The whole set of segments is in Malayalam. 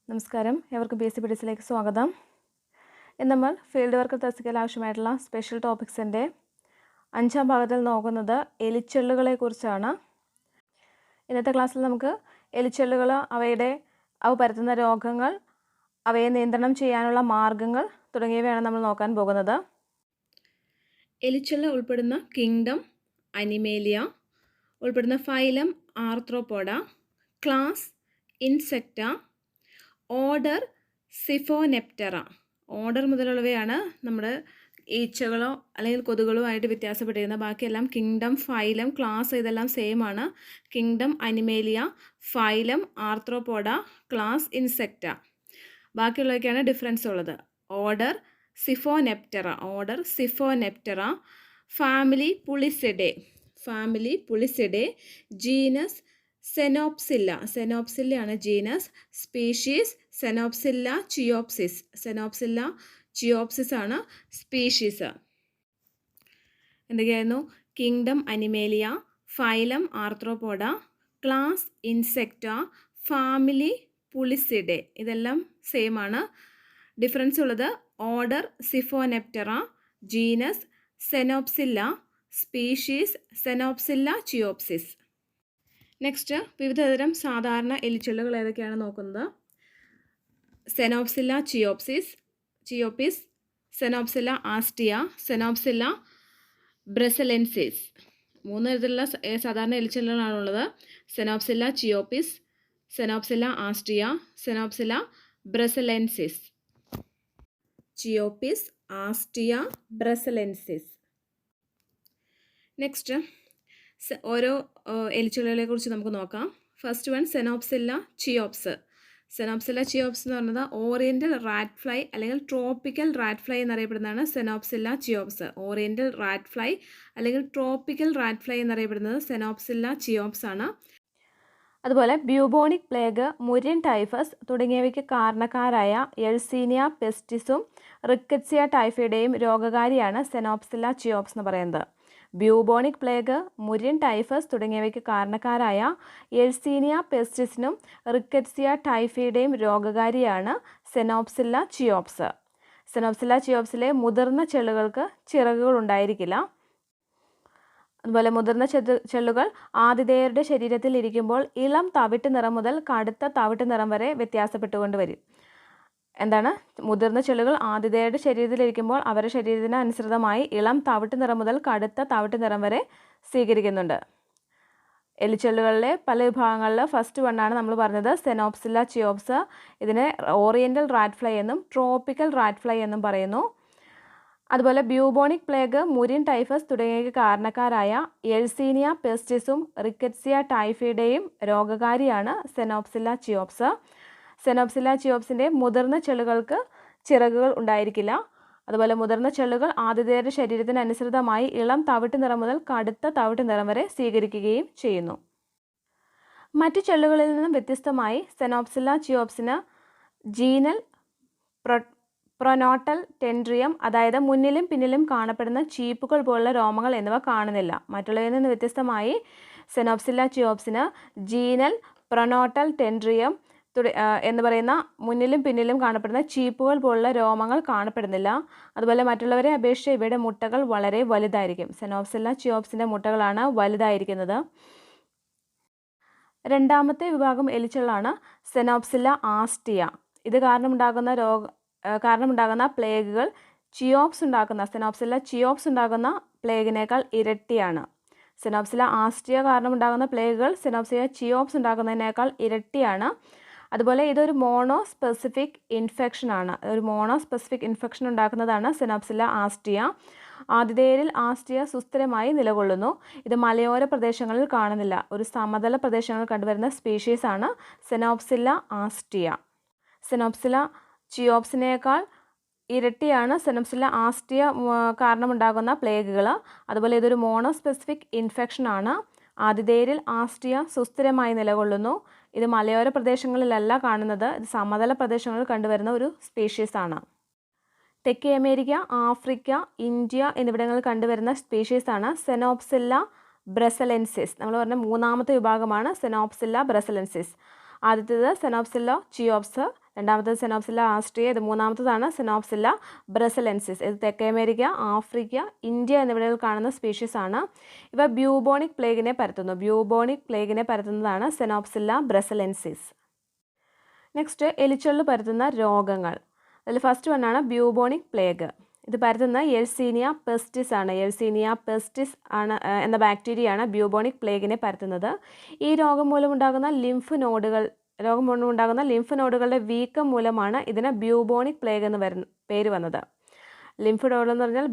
നമസ്കാരം, എവർക്കും ബി എസ് സി പഠിച്ചിലേക്ക് സ്വാഗതം. ഇന്ന് നമ്മൾ ഫീൽഡ് വർക്കർ തസ്തികയിൽ ആവശ്യമായിട്ടുള്ള സ്പെഷ്യൽ ടോപ്പിക്സിൻ്റെ 5ാം ഭാഗത്തിൽ നോക്കുന്നത് എലിച്ചെള്ളുകളെ കുറിച്ചാണ്. ഇന്നത്തെ ക്ലാസ്സിൽ നമുക്ക് എലിച്ചെള്ളുകൾ, അവ പരത്തുന്ന രോഗങ്ങൾ, അവയെ നിയന്ത്രണം ചെയ്യാനുള്ള മാർഗങ്ങൾ തുടങ്ങിയവയാണ് നമ്മൾ നോക്കാൻ പോകുന്നത്. എലിച്ചെള്ള ഉൾപ്പെടുന്ന കിങ്ഡം അനിമേലിയ, ഉൾപ്പെടുന്ന phylum Arthropoda, class Insecta, order Siphonaptera. Order മുതലുള്ളവയാണ് നമ്മുടെ ഈച്ചകളോ അല്ലെങ്കിൽ കൊതുകുകളോ ആയിട്ട് വ്യത്യാസപ്പെട്ടിരുന്നത്. ബാക്കിയെല്ലാം കിങ്ഡം, ഫൈലം, ക്ലാസ് ഇതെല്ലാം സെയിം ആണ്. Kingdom Animalia, phylum Arthropoda, class Insecta. ബാക്കിയുള്ളതൊക്കെയാണ് ഡിഫറൻസ് ഉള്ളത്. Order Siphonaptera, family Pulicidae, genus സെനോപ്സില്ലയാണ് ജീനസ്, സ്പീഷീസ് സെനോപ്സില്ല ചിയോപ്സിസ് ആണ് സ്പീഷീസ്. എന്തൊക്കെയായിരുന്നു? Kingdom Animalia, phylum Arthropoda, class Insecta, family Pulicidae. ഇതെല്ലാം സെയിം ആണ്. ഡിഫറൻസ് ഉള്ളത് order Siphonaptera, genus Xenopsylla, species Xenopsylla ചിയോപ്സിസ്. Next, വിവിധതരം സാധാരണ എലിച്ചെള്ളുകൾ ഏതൊക്കെയാണ് നോക്കുന്നത്. സെനോപ്സില്ല ചിയോപ്പിസ്, സെനോപ്സില്ല ആസ്റ്റിയ, സെനോപ്സില്ല ബ്രസലെൻസിസ്. 3 തരത്തിലുള്ള സാധാരണ എലിച്ചെള്ളുകളാണുള്ളത്. സെനോപ്സില്ല ചിയോപ്പിസ്, സെനോപ്സില്ല ആസ്റ്റിയ, സെനോപ്സില്ല ബ്രസലെൻസിസ്. ചിയോപ്പിസ്, ആസ്റ്റിയ, ബ്രസലെൻസിസ്. നെക്സ്റ്റ്, ഓരോ എലിച്ചെള്ളുകളെ കുറിച്ച് നമുക്ക് നോക്കാം. First one സെനോപ്സില്ല ചിയോപ്സ്. സെനോപ്സില്ല ചിയോപ്സ് എന്ന് പറയുന്നത് ഓറിയന്റൽ റാറ്റ് ഫ്ലൈ അല്ലെങ്കിൽ ട്രോപ്പിക്കൽ റാറ്റ് ഫ്ലൈ എന്നറിയപ്പെടുന്നതാണ് Xenopsylla cheopis. Oriental rat fly അല്ലെങ്കിൽ ട്രോപ്പിക്കൽ റാറ്റ് ഫ്ലൈ എന്നറിയപ്പെടുന്നത് സെനോപ്സില്ല ചിയോപ്സ് ആണ്. അതുപോലെ ബ്യൂബോണിക് പ്ലേഗ്, മുര്യൻ ടൈഫസ് തുടങ്ങിയവയ്ക്ക് കാരണക്കാരായ യെഴ്സീനിയ പെസ്റ്റിസും റിക്കറ്റ്സിയ ടൈഫയിഡേയും രോഗകാരിയാണ് സെനോപ്സില്ല ചിയോപ്സ് എന്ന് പറയുന്നത്. ബ്യൂബോണിക് പ്ലേഗ്, മുര്യൻ ടൈഫസ് തുടങ്ങിയവയ്ക്ക് കാരണക്കാരായ യെഴ്സീനിയ പെസ്റ്റിസിനും റിക്കറ്റ്സിയ ടൈഫയിഡേയും രോഗകാരിയാണ് സെനോപ്സില്ല ചിയോപ്സ്. സെനോപ്സില്ല ചിയോപ്സിലെ മുതിർന്ന ചെള്ളുകൾക്ക് ചിറകുകൾ ഉണ്ടായിരിക്കില്ല. അതുപോലെ മുതിർന്ന ചെള്ളുകൾ ആതിഥേയരുടെ ശരീരത്തിൽ ഇരിക്കുമ്പോൾ ഇളം തവിട്ട് നിറം മുതൽ കടുത്ത തവിട്ട് നിറം വരെ വ്യത്യാസപ്പെട്ടുകൊണ്ട് വരും. എന്താണ്? മുതിർന്ന ചെള്ളുകൾ ആതിഥേയരുടെ ശരീരത്തിലിരിക്കുമ്പോൾ അവരുടെ ശരീരത്തിന് അനുസൃതമായി ഇളം തവിട്ട് നിറം മുതൽ കടുത്ത തവിട്ട് നിറം വരെ സ്വീകരിക്കുന്നുണ്ട്. എലിച്ചെള്ളുകളിലെ പല വിഭാഗങ്ങളിൽ ഫസ്റ്റ് വണ്ണാണ് നമ്മൾ പറഞ്ഞത് സെനോപ്സില്ല ചിയോപ്സ്. ഇതിനെ ഓറിയന്റൽ റാറ്റ് ഫ്ലൈ എന്നും ട്രോപ്പിക്കൽ റാറ്റ് ഫ്ലൈ എന്നും പറയുന്നു. അതുപോലെ ബ്യൂബോണിക് പ്ലേഗ്, മുര്യൻ ടൈഫസ് തുടങ്ങിയവയ്ക്ക് കാരണക്കാരായ യെഴ്സീനിയ പെസ്റ്റിസും റിക്കറ്റ്സിയ ടൈഫയിഡേയും രോഗകാരിയാണ് സെനോപ്സില്ല ചിയോപ്സ്. സെനോപ്സില്ല ചിയോപ്സിൻ്റെ മുതിർന്ന ചെള്ളുകൾക്ക് ചിറകുകൾ ഉണ്ടായിരിക്കില്ല. അതുപോലെ മുതിർന്ന ചെള്ളുകൾ ആതിഥേയരുടെ ശരീരത്തിന് അനുസൃതമായി ഇളം തവിട്ട് നിറം മുതൽ കടുത്ത തവിട്ട് നിറം വരെ സ്വീകരിക്കുകയും ചെയ്യുന്നു. മറ്റു ചെള്ളുകളിൽ നിന്നും വ്യത്യസ്തമായി സെനോപ്സില്ല ചിയോപ്സിന് ജീനൽ പ്രൊനോട്ടൽ ടെൻഡ്രിയം, അതായത് മുന്നിലും പിന്നിലും കാണപ്പെടുന്ന ചീപ്പുകൾ പോലുള്ള രോമങ്ങൾ എന്നിവ കാണുന്നില്ല. മറ്റുള്ളവയിൽ നിന്ന് വ്യത്യസ്തമായി സെനോപ്സില്ല ചിയോപ്സിന് ജീനൽ പ്രൊനോട്ടൽ ടെൻഡ്രിയം എന്ന് പറയുന്ന മുന്നിലും പിന്നിലും കാണപ്പെടുന്ന ചീപ്പുകൾ പോലുള്ള രോമങ്ങൾ കാണപ്പെടുന്നില്ല. അതുപോലെ മറ്റുള്ളവരെ അപേക്ഷിച്ച് ഇവയുടെ മുട്ടകൾ വളരെ വലുതായിരിക്കും. സെനോപ്സില്ല ചിയോപ്സിൻ്റെ മുട്ടകളാണ് വലുതായിരിക്കുന്നത്. രണ്ടാമത്തെ വിഭാഗം എലിച്ചെള്ളാണ് സെനോപ്സില്ല ആസ്റ്റിയ. ഇത് കാരണമുണ്ടാകുന്ന പ്ലേഗുകൾ സെനോപ്സില്ല ചിയോപ്സ് ഉണ്ടാകുന്ന പ്ലേഗിനേക്കാൾ ഇരട്ടിയാണ്. സെനോപ്സില്ല ആസ്റ്റിയ കാരണമുണ്ടാകുന്ന പ്ലേഗുകൾ സെനോപ്സില്ല ചിയോപ്സ് ഉണ്ടാകുന്നതിനേക്കാൾ ഇരട്ടിയാണ്. അതുപോലെ ഇതൊരു മോണോസ്പെസിഫിക് ഇൻഫെക്ഷൻ ആണ്. ഒരു മോണോസ്പെസിഫിക് ഇൻഫെക്ഷൻ ഉണ്ടാക്കുന്നതാണ് സെനോപ്സില്ല ആസ്റ്റിയ. ആതിഥേയരിൽ ആസ്റ്റിയ സുസ്ഥിരമായി നിലകൊള്ളുന്നു. ഇത് മലയോര പ്രദേശങ്ങളിൽ കാണുന്നില്ല. ഒരു സമതല പ്രദേശങ്ങളിൽ കണ്ടുവരുന്ന സ്പീഷീസാണ് സെനോപ്സില്ല ആസ്റ്റിയ. സെനോപ്സില്ല ചിയോപ്സിനേക്കാൾ ഇരട്ടിയാണ് സെനോപ്സില്ല ആസ്റ്റിയ കാരണമുണ്ടാകുന്ന പ്ലേഗുകൾ. അതുപോലെ ഇതൊരു മോണോസ്പെസിഫിക് ഇൻഫെക്ഷൻ ആണ്. ആതിഥേയരിൽ ആസ്റ്റിയ സുസ്ഥിരമായി നിലകൊള്ളുന്നു. ഇത് മലയോര പ്രദേശങ്ങളിലല്ല കാണുന്നത്. ഇത് സമതല പ്രദേശങ്ങളിൽ കണ്ടുവരുന്ന ഒരു സ്പീഷീസാണ്. തെക്കേ അമേരിക്ക, ആഫ്രിക്ക, ഇന്ത്യ എന്നിവിടങ്ങളിൽ കണ്ടുവരുന്ന സ്പീഷീസാണ് സെനോപ്സില്ല ബ്രസലെൻസിസ്. നമ്മൾ പറഞ്ഞ 3ാമത്തെ വിഭാഗമാണ് സെനോപ്സില്ല ബ്രസലെൻസിസ്. ആദ്യത്തേത് സെനോപ്സില്ല ചിയോപ്സ്, രണ്ടാമത്തേത് സെനോപ്സില്ല ആസ്ട്രിയ, ഇത് മൂന്നാമത്തേതാണ് സെനോപ്സില്ല ബ്രസലെൻസിസ്. ഇത് തെക്കേ അമേരിക്ക, ആഫ്രിക്ക, ഇന്ത്യ എന്നിവിടങ്ങളിൽ കാണുന്ന സ്പീഷീസ് ആണ്. ഇവ ബ്യൂബോണിക് പ്ലേഗിനെ പരത്തുന്നു. ബ്യൂബോണിക് പ്ലേഗിനെ പരത്തുന്നതാണ് സെനോപ്സില്ല ബ്രസലെൻസിസ്. നെക്സ്റ്റ് എലിച്ചെള്ളു പരത്തുന്ന രോഗങ്ങൾ. അതിൽ ഫസ്റ്റ് വണ്ണാണ് ബ്യൂബോണിക് പ്ലേഗ്. ഇത് പരത്തുന്ന യെഴ്സീനിയ പെസ്റ്റിസ് ആണ്. യെഴ്സീനിയ പെസ്റ്റിസ് ആണ് എന്ന ബാക്ടീരിയയാണ് ബ്യൂബോണിക് പ്ലേഗിനെ പരത്തുന്നത്. ഈ രോഗം മൂലമുണ്ടാകുന്ന ലിംഫ് നോഡുകളുടെ വീക്കം മൂലമാണ് ഇതിന് ബ്യൂബോണിക് പ്ലേഗ് എന്ന് പേര് വന്നത്. ലിംഫ് നോഡ് എന്ന് പറഞ്ഞാൽ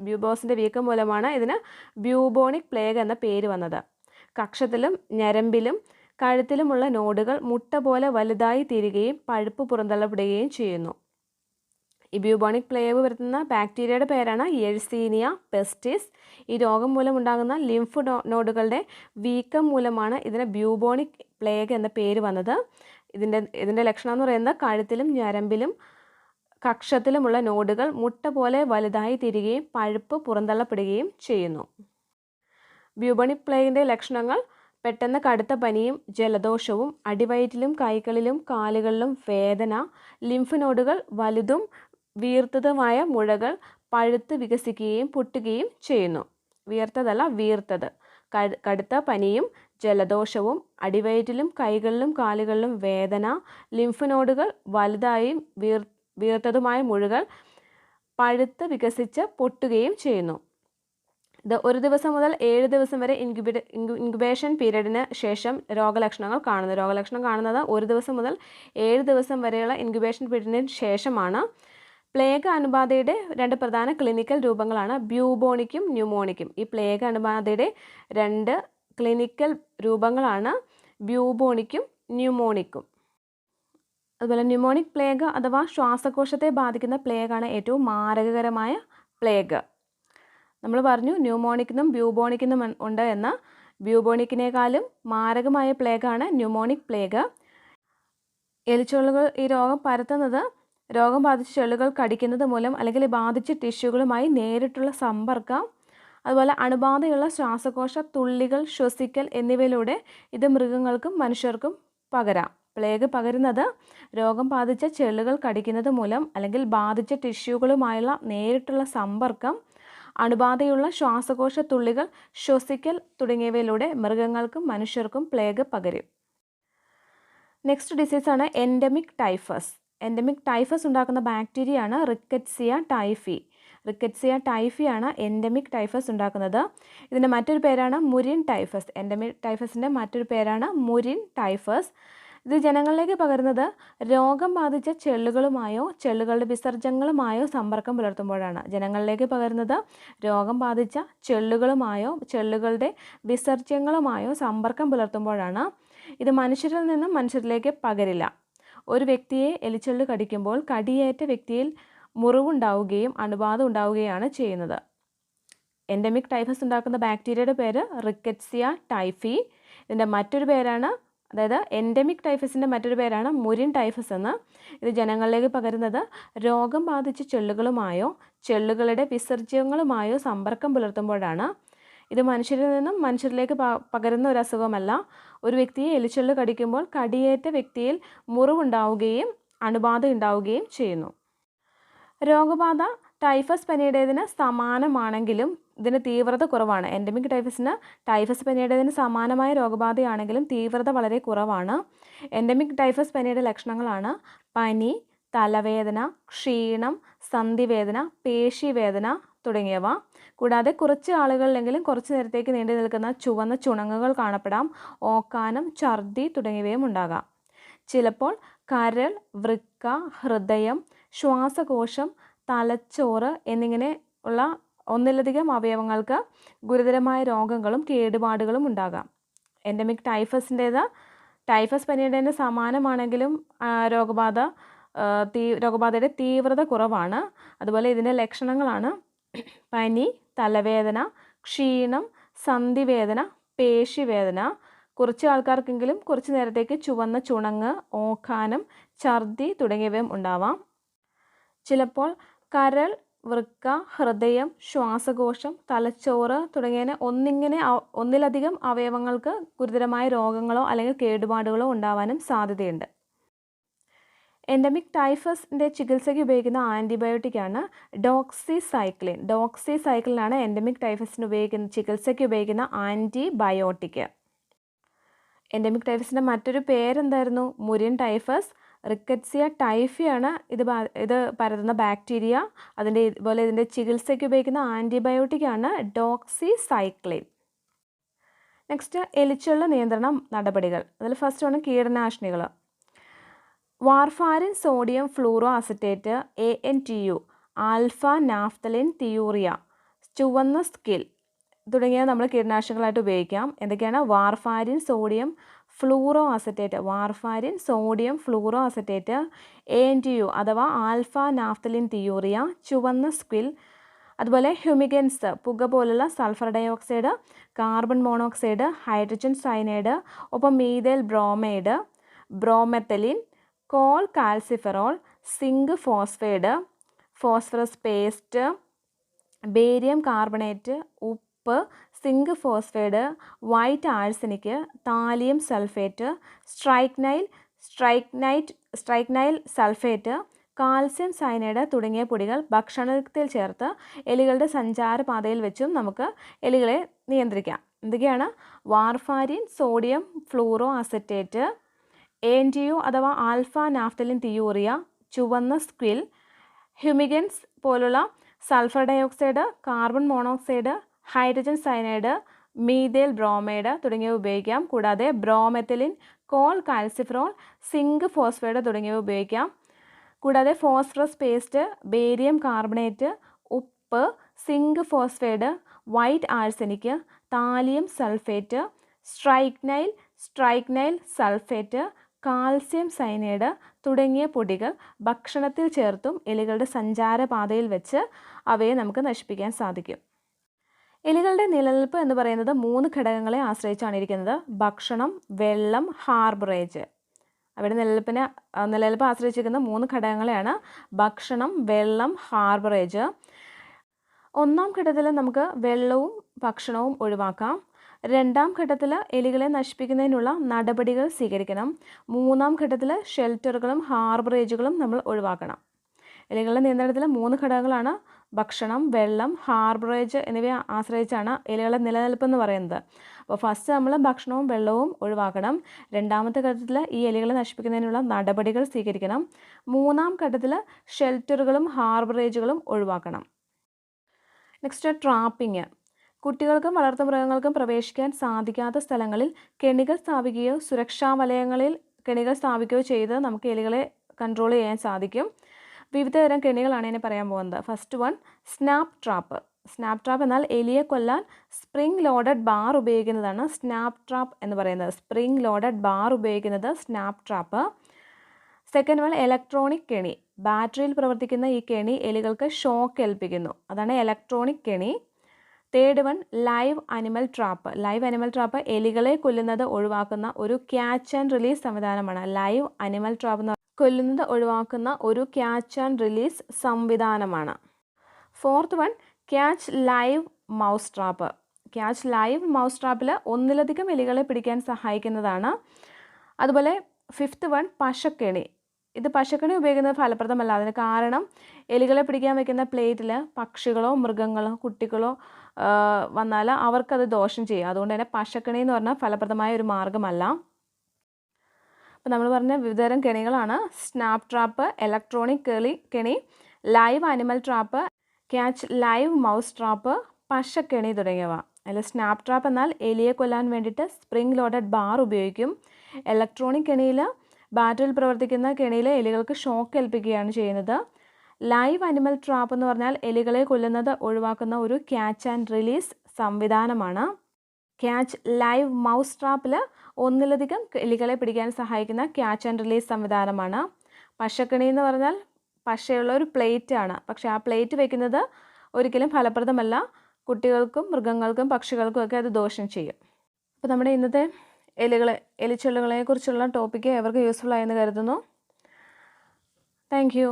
ബ്യൂബോസിൻ്റെ വീക്കം മൂലമാണ് ഇതിന് ബ്യൂബോണിക് പ്ലേഗ് എന്ന പേര് വന്നത്. കക്ഷത്തിലും ഞരമ്പിലും കഴുത്തിലുമുള്ള നോഡുകൾ മുട്ട പോലെ വലുതായി തീരുകയും പഴുപ്പ് പുറന്തള്ളപ്പെടുകയും ചെയ്യുന്നു. ഈ ബ്യൂബോണിക് പ്ലേഗ് പരത്തുന്ന ബാക്ടീരിയയുടെ പേരാണ് യെഴ്സീനിയ പെസ്റ്റിസ്. ഈ രോഗം മൂലമുണ്ടാകുന്ന ലിംഫ് നോഡുകളുടെ വീക്കം മൂലമാണ് ഇതിന് ബ്യൂബോണിക് പ്ലേഗ് എന്ന പേര് വന്നത്. ഇതിൻ്റെ ലക്ഷണം എന്ന് പറയുന്നത് കഴുത്തിലും ഞരമ്പിലും കക്ഷത്തിലുമുള്ള നോഡുകൾ മുട്ട പോലെ വലുതായി തീരുകയും പഴുപ്പ് പുറന്തള്ളപ്പെടുകയും ചെയ്യുന്നു. ബ്യൂബോണിക് പ്ലേഗിൻ്റെ ലക്ഷണങ്ങൾ പെട്ടെന്ന് കടുത്ത പനിയും ജലദോഷവും, അടിവയറ്റിലും കൈകളിലും കാലുകളിലും വേദന, ലിംഫ് നോഡുകൾ വലുതും വീർത്തതുമായ മുഴകൾ, പഴുത്ത് വികസിക്കുകയും പൊട്ടുകയും ചെയ്യുന്നു. വീർത്തതല്ല, വീർത്തത്. കടുത്ത പനിയും ജലദോഷവും, അടിവയറ്റിലും കൈകളിലും കാലുകളിലും വേദന, ലിംഫ് നോഡുകൾ വലുതായും വീർത്തതുമായ മുഴകൾ, പഴുത്ത് വികസിച്ച് പൊട്ടുകയും ചെയ്യുന്നു. ഇത് 1 ദിവസം മുതൽ 7 ദിവസം വരെ ഇൻക്യുബേഷൻ പീരീഡിന് ശേഷം രോഗലക്ഷണങ്ങൾ കാണുന്നു. രോഗലക്ഷണം കാണുന്നത് 1 ദിവസം മുതൽ 7 ദിവസം വരെയുള്ള ഇൻക്യുബേഷൻ പീരീഡിന് ശേഷമാണ്. പ്ലേഗ് അണുബാധയുടെ 2 പ്രധാന ക്ലിനിക്കൽ രൂപങ്ങളാണ് ബ്യൂബോണിക്കും ന്യൂമോണിക്കും. ഈ പ്ലേഗ് അണുബാധയുടെ 2 ക്ലിനിക്കൽ രൂപങ്ങളാണ് ബ്യൂബോണിക്കും ന്യൂമോണിക്കും. അതുപോലെ ന്യൂമോണിക് പ്ലേഗ് അഥവാ ശ്വാസകോശത്തെ ബാധിക്കുന്ന പ്ലേഗാണ് ഏറ്റവും മാരകകരമായ പ്ലേഗ്. നമ്മൾ പറഞ്ഞു ന്യൂമോണിക്കിനും ബ്യൂബോണിക്കിനും ഉണ്ട് എന്ന്. ബ്യൂബോണിക്കിനേക്കാളും മാരകമായ പ്ലേഗാണ് ന്യൂമോണിക് പ്ലേഗ്. എലിച്ചെള്ളുകൾ ഈ രോഗം പരത്തുന്നത് രോഗം ബാധിച്ച ചെള്ളുകൾ കടിക്കുന്നത് മൂലം അല്ലെങ്കിൽ ബാധിച്ച ടിഷ്യൂകളുമായി നേരിട്ടുള്ള സമ്പർക്കം, അതുപോലെ അണുബാധയുള്ള ശ്വാസകോശ തുള്ളികൾ ശ്വസിക്കൽ എന്നിവയിലൂടെ ഇത് മൃഗങ്ങൾക്കും മനുഷ്യർക്കും പകരാം. പ്ലേഗ് പകരുന്നത് രോഗം ബാധിച്ച ചെള്ളുകൾ കടിക്കുന്നത് മൂലം അല്ലെങ്കിൽ ബാധിച്ച ടിഷ്യൂകളുമായുള്ള നേരിട്ടുള്ള സമ്പർക്കം, അണുബാധയുള്ള ശ്വാസകോശ തുള്ളികൾ ശ്വസിക്കൽ തുടങ്ങിയവയിലൂടെ മൃഗങ്ങൾക്കും മനുഷ്യർക്കും പ്ലേഗ് പകരും. നെക്സ്റ്റ് ഡിസീസാണ് എൻഡമിക് ടൈഫസ്. എൻഡമിക് ടൈഫസ് ഉണ്ടാക്കുന്ന ബാക്ടീരിയയാണ് റിക്കറ്റ്സിയ ടൈഫി. റിക്കറ്റ്സിയ ടൈഫിയാണ് എൻഡമിക് ടൈഫസ് ഉണ്ടാക്കുന്നത്. ഇതിൻ്റെ മറ്റൊരു പേരാണ് മുരിൻ ടൈഫസ്. എൻഡമിക് ടൈഫസിൻ്റെ മറ്റൊരു പേരാണ് മുരിൻ ടൈഫസ്. ഇത് ജനങ്ങളിലേക്ക് പകരുന്നത് രോഗം ബാധിച്ച ചെള്ളുകളുമായോ ചെള്ളുകളുടെ വിസർജ്യങ്ങളുമായോ സമ്പർക്കം പുലർത്തുമ്പോഴാണ്. ജനങ്ങളിലേക്ക് പകരുന്നത് രോഗം ബാധിച്ച ചെള്ളുകളുമായോ ചെള്ളുകളുടെ വിസർജ്യങ്ങളുമായോ സമ്പർക്കം പുലർത്തുമ്പോഴാണ്. ഇത് മനുഷ്യരിൽ നിന്നും മനുഷ്യരിലേക്ക് പകരില്ല. ഒരു വ്യക്തിയെ എലിച്ചെള്ളു കടിക്കുമ്പോൾ കടിയേറ്റ വ്യക്തിയിൽ മുറിവുണ്ടാവുകയും അണുബാധ ഉണ്ടാവുകയാണ് ചെയ്യുന്നത്. എൻഡമിക് ടൈഫസ് ഉണ്ടാക്കുന്ന ബാക്ടീരിയയുടെ പേര് റിക്കറ്റ്സിയ ടൈഫി. ഇതിൻ്റെ മറ്റൊരു പേരാണ്, അതായത് എൻഡമിക് ടൈഫസിൻ്റെ മറ്റൊരു പേരാണ് മുരിൻ ടൈഫസ് എന്ന്. ഇത് ജനങ്ങളിലേക്ക് പകരുന്നത് രോഗം ബാധിച്ച ചെള്ളുകളുമായോ ചെള്ളുകളുടെ വിസർജ്യങ്ങളുമായോ സമ്പർക്കം പുലർത്തുമ്പോഴാണ്. ഇത് മനുഷ്യരിൽ നിന്നും മനുഷ്യരിലേക്ക് പകരുന്ന ഒരു അസുഖമല്ല. ഒരു വ്യക്തിയെ എലിച്ചെള്ളു കടിക്കുമ്പോൾ കടിയേറ്റ വ്യക്തിയിൽ മുറിവുണ്ടാവുകയും അണുബാധ ഉണ്ടാവുകയും ചെയ്യുന്നു. രോഗബാധ ടൈഫസ് പനിയുടേതിന് സമാനമാണെങ്കിലും ഇതിന് തീവ്രത കുറവാണ്. എൻഡമിക് ടൈഫസിന് ടൈഫസ് പനിയുടേതിന് സമാനമായ രോഗബാധയാണെങ്കിലും തീവ്രത വളരെ കുറവാണ്. എൻഡമിക് ടൈഫസ് പനിയുടെ ലക്ഷണങ്ങളാണ് പനി, തലവേദന, ക്ഷീണം, സന്ധിവേദന, പേശിവേദന തുടങ്ങിയവ. കൂടാതെ കുറച്ച് ആളുകളിലെങ്കിലും കുറച്ച് നേരത്തേക്ക് നീണ്ടു നിൽക്കുന്ന ചുവന്ന ചുണങ്ങുകൾ കാണപ്പെടാം. ഓക്കാനം, ഛർദി തുടങ്ങിയവയും ഉണ്ടാകാം. ചിലപ്പോൾ കരൾ, വൃക്ക, ഹൃദയം, ശ്വാസകോശം, തലച്ചോറ് എന്നിങ്ങനെ ഉള്ള ഒന്നിലധികം അവയവങ്ങൾക്ക് ഗുരുതരമായ രോഗങ്ങളും കേടുപാടുകളും ഉണ്ടാകാം. എൻഡമിക് ടൈഫസ് പനിയുടെ സമാനമാണെങ്കിലും രോഗബാധയുടെ തീവ്രത കുറവാണ്. അതുപോലെ ഇതിൻ്റെ ലക്ഷണങ്ങളാണ് പനി, തലവേദന, ക്ഷീണം, സന്ധിവേദന, പേശിവേദന. കുറച്ച് ആൾക്കാർക്കെങ്കിലും കുറച്ച് നേരത്തേക്ക് ചുവന്ന ചുണങ്ങ്, ഓക്കാനം, ഛർദി തുടങ്ങിയവയും ഉണ്ടാവാം. ചിലപ്പോൾ കരൾ, വൃക്ക, ഹൃദയം, ശ്വാസകോശം, തലച്ചോറ് തുടങ്ങിയ ഒന്നിലധികം അവയവങ്ങൾക്ക് ഗുരുതരമായ രോഗങ്ങളോ അല്ലെങ്കിൽ കേടുപാടുകളോ ഉണ്ടാവാനും സാധ്യതയുണ്ട്. എൻഡമിക് ടൈഫസിൻ്റെ ചികിത്സയ്ക്ക് ഉപയോഗിക്കുന്ന ആൻറ്റിബയോട്ടിക്കാണ് ഡോക്സിസൈക്ലിൻ. ഡോക്സിസൈക്ലിനാണ് എൻഡമിക് ടൈഫസിന് ചികിത്സയ്ക്ക് ഉപയോഗിക്കുന്ന ആൻറ്റിബയോട്ടിക്. എൻഡമിക് ടൈഫസിൻ്റെ മറ്റൊരു പേരെന്തായിരുന്നു? മുരിൻ ടൈഫസ്. റിക്കറ്റ്സിയ ടൈഫിയാണ് ഇത് പരത്തുന്ന ബാക്ടീരിയ. ഇതിൻ്റെ ചികിത്സയ്ക്ക് ഉപയോഗിക്കുന്ന ആൻറ്റിബയോട്ടിക്കാണ് ഡോക്സിസൈക്ലിൻ. നെക്സ്റ്റ്, എലിച്ചെള്ള നിയന്ത്രണ നടപടികൾ. അതിൽ ഫസ്റ്റ് ആണ് കീടനാശിനികൾ. Warfarin sodium fluoroacetate, ANTU, alpha naphthalene thiourea, ചുവന്ന സ്കിൽ തുടങ്ങിയ നമ്മൾ കീടനാശിനികളായിട്ട് ഉപയോഗിക്കാം. എന്തൊക്കെയാണ്? Warfarin sodium fluoroacetate, warfarin sodium fluoroacetate, ANTU അഥവാ ആൽഫ നാഫ്തലിൻ തിയൂറിയ, ചുവന്ന സ്കിൽ. അതുപോലെ ഹ്യൂമിഗൻസ്, പുക പോലുള്ള sulphur dioxide, carbon monoxide, hydrogen cyanide, ഒപ്പം methyl bromide, bromethalin, cholecalciferol, zinc phosphide, phosphorus paste, barium carbonate, ഉപ്പ്, zinc phosphide, white arsenic, thallium sulphate, strychnine sulphate, calcium cyanide തുടങ്ങിയ പൊടികൾ ഭക്ഷണത്തിൽ ചേർത്ത് എലികളുടെ സഞ്ചാരപാതയിൽ വെച്ചും നമുക്ക് എലികളെ നിയന്ത്രിക്കാം. എന്തൊക്കെയാണ്? Warfarin sodium fluoroacetate, ANTU അഥവാ ആൽഫ നാഫ്തലിൻ തിയൂറിയ, ചുവന്ന സ്ക്വിൽ, ഹ്യൂമിഗൻസ് പോലുള്ള sulphur dioxide, carbon monoxide, hydrogen cyanide, methyl bromide തുടങ്ങിയവ ഉപയോഗിക്കാം. കൂടാതെ bromethalin, cholecalciferol, zinc phosphide തുടങ്ങിയവ ഉപയോഗിക്കാം. കൂടാതെ ഫോസ്ഫറസ് പേസ്റ്റ്, ബേരിയം കാർബണേറ്റ്, ഉപ്പ്, zinc phosphide, white arsenic, thallium sulphate, strychnine sulphate, calcium cyanide തുടങ്ങിയ പൊടികൾ ഭക്ഷണത്തിൽ ചേർത്തും എലികളുടെ സഞ്ചാരപാതയിൽ വെച്ച് അവയെ നമുക്ക് നശിപ്പിക്കാൻ സാധിക്കും. എലികളുടെ നിലനിൽപ്പ് എന്ന് പറയുന്നത് 3 ഘടകങ്ങളെ ആശ്രയിച്ചാണ് ഇരിക്കുന്നത്. ഭക്ഷണം, വെള്ളം, ഹാർബറേജ്. അവയുടെ നിലനിൽപ്പ് ആശ്രയിച്ചിരിക്കുന്ന 3 ഘടകങ്ങളെയാണ്: ഭക്ഷണം, വെള്ളം, ഹാർബറേജ്. 1-ാം ഘട്ടത്തിൽ നമുക്ക് വെള്ളവും ഭക്ഷണവും ഒഴിവാക്കാം. 2-ാം ഘട്ടത്തിൽ എലികളെ നശിപ്പിക്കുന്നതിനുള്ള നടപടികൾ സ്വീകരിക്കണം. 3-ാം ഘട്ടത്തിൽ ഷെൽട്ടറുകളും ഹാർബറേജുകളും നമ്മൾ ഒഴിവാക്കണം. എലികളുടെ നിയന്ത്രണത്തിൽ 3 ഘടകങ്ങളാണ്: ഭക്ഷണം, വെള്ളം, ഹാർബറേജ് എന്നിവയെ ആശ്രയിച്ചാണ് എലികളുടെ നിലനിൽപ്പ് എന്ന് പറയുന്നത്. അപ്പോൾ ഫസ്റ്റ് നമ്മൾ ഭക്ഷണവും വെള്ളവും ഒഴിവാക്കണം. 2-ാമത്തെ ഘട്ടത്തിൽ ഈ എലികളെ നശിപ്പിക്കുന്നതിനുള്ള നടപടികൾ സ്വീകരിക്കണം. 3-ാം ഘട്ടത്തിൽ ഷെൽട്ടറുകളും ഹാർബറേജുകളും ഒഴിവാക്കണം. Next, trapping. കുട്ടികൾക്കും വളർത്തുമൃഗങ്ങൾക്കും പ്രവേശിക്കാൻ സാധിക്കാത്ത സ്ഥലങ്ങളിൽ കെണികൾ സ്ഥാപിക്കുകയോ സുരക്ഷാ വലയങ്ങളിൽ കെണികൾ സ്ഥാപിക്കുകയോ ചെയ്ത് നമുക്ക് എലികളെ കൺട്രോൾ ചെയ്യാൻ സാധിക്കും. വിവിധതരം കെണികളാണ് ഇതിനെ പറയാൻ പോകുന്നത്. First one, snap trap. Snap trap എന്നാൽ എലിയെ കൊല്ലാൻ സ്പ്രിംഗ് ലോഡഡ് ബാർ ഉപയോഗിക്കുന്നതാണ് സ്നാപ്പ് ട്രാപ്പ് എന്ന് പറയുന്നത്. സ്പ്രിംഗ് ലോഡഡ് ബാർ ഉപയോഗിക്കുന്നത് snap trap. Second one, electronic കെണി. ബാറ്ററിയിൽ പ്രവർത്തിക്കുന്ന ഈ കെണി എലികൾക്ക് ഷോക്ക് ഏൽപ്പിക്കുന്നു, അതാണ് ഇലക്ട്രോണിക് കെണി. Third one, live animal trap. Live animal trap എലികളെ കൊല്ലുന്നത് ഒഴിവാക്കുന്ന ഒരു ക്യാച്ച് ആൻഡ് റിലീസ് സംവിധാനമാണ്. ലൈവ് അനിമൽ ട്രാപ്പ് എന്ന് കൊല്ലുന്നത് ഒഴിവാക്കുന്ന ഒരു ക്യാച്ച് ആൻഡ് റിലീസ് സംവിധാനമാണ്. Fourth one, catch live mouse trap. Catch live mouse ട്രാപ്പിൽ ഒന്നിലധികം എലികളെ പിടിക്കാൻ സഹായിക്കുന്നതാണ്. അതുപോലെ ഫിഫ്ത്ത് വൺ, പശക്കെണി. ഇത് പശക്കെണി ഉപയോഗിക്കുന്നത് ഫലപ്രദമല്ല. അതിന് കാരണം എലികളെ പിടിക്കാൻ വയ്ക്കുന്ന പ്ലേറ്റിൽ പക്ഷികളോ മൃഗങ്ങളോ കുട്ടികളോ വന്നാൽ അവർക്കത് ദോഷം ചെയ്യും. അതുകൊണ്ട് തന്നെ പശക്കെണി എന്ന് പറഞ്ഞാൽ ഫലപ്രദമായ ഒരു മാർഗ്ഗമല്ല. അപ്പോൾ നമ്മൾ പറഞ്ഞ വിവിധതരം കെണികളാണ്: സ്നാപ്പ് ട്രാപ്പ്, ഇലക്ട്രോണിക് കെണി, live animal trap, catch live mouse trap, പശക്കെണി തുടങ്ങിയവ. അതിൽ സ്നാപ്പ് ട്രാപ്പ് എന്നാൽ എലിയെ കൊല്ലാൻ വേണ്ടിയിട്ട് സ്പ്രിംഗ് ലോഡഡ് ബാർ ഉപയോഗിക്കും. ഇലക്ട്രോണിക് കെണിയിൽ ബാറ്ററിയിൽ പ്രവർത്തിക്കുന്ന കെണിയിൽ എലികൾക്ക് ഷോക്ക് ഏൽപ്പിക്കുകയാണ് ചെയ്യുന്നത്. ലൈവ് അനിമൽ ട്രാപ്പ് എന്ന് പറഞ്ഞാൽ എലികളെ കൊല്ലുന്നത് ഒഴിവാക്കുന്ന ഒരു ക്യാച്ച് ആൻഡ് റിലീസ് സംവിധാനമാണ്. ക്യാച്ച് ലൈവ് മൗസ് ട്രാപ്പിൽ ഒന്നിലധികം എലികളെ പിടിക്കാൻ സഹായിക്കുന്ന ക്യാച്ച് ആൻഡ് റിലീസ് സംവിധാനമാണ്. പശക്കെണി എന്ന് പറഞ്ഞാൽ പശയുള്ള ഒരു പ്ലേറ്റ് ആണ്. പക്ഷേ ആ പ്ലേറ്റ് വയ്ക്കുന്നത് ഒരിക്കലും ഫലപ്രദമല്ല. കുട്ടികൾക്കും മൃഗങ്ങൾക്കും പക്ഷികൾക്കും ഒക്കെ അത് ദോഷം ചെയ്യും. അപ്പോൾ നമ്മുടെ ഇന്നത്തെ എലിച്ചെള്ളുകളെക്കുറിച്ചുള്ള ടോപ്പിക്ക് എവർക്ക് യൂസ്ഫുൾ ആയെന്ന് കരുതുന്നു. Thank you.